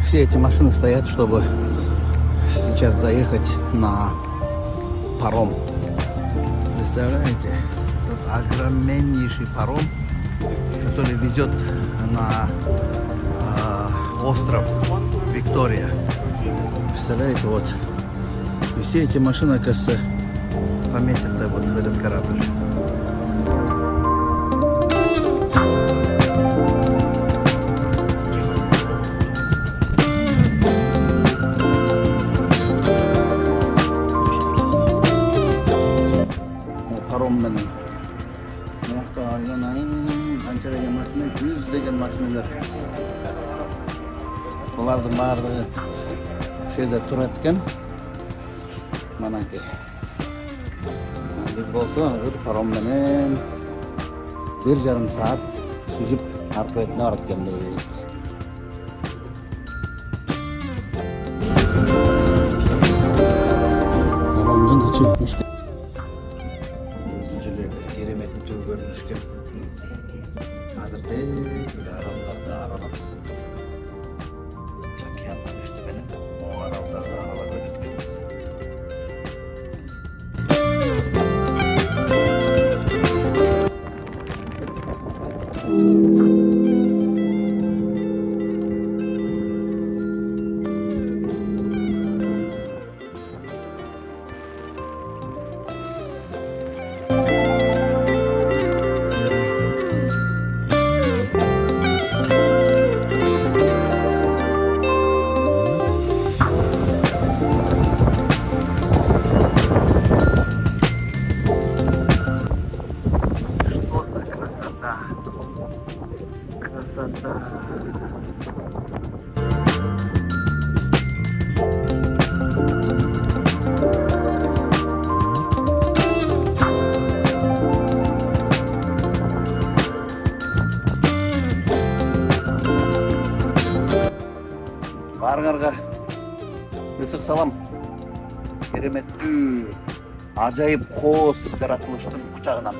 Все эти машины стоят, чтобы сейчас заехать на паром. Представляете? Тут огромнейший паром, который везет на остров Виктория. Представляете, вот. И все эти машины, кажется, поместятся вот в этот корабль. Паром менен муякта айланайын канча деген машина, 100 деген машиналар. Булардын баардыгы ушул жерде турат экен. Манакей. Биз болсо азыр паром менен 1,5 саат сүзүп аркыбетине барат экенбиз. Паромдун ичи кереметтүү көрүнүш экен. Азыр тез аралдарды аралап океандын үстү менен могу аралдарды аралап өтөт экенбиз. Красота. Баарыңарга ысык салам. Кереметтүү, ажайып коос жаратылыштын кучагынан.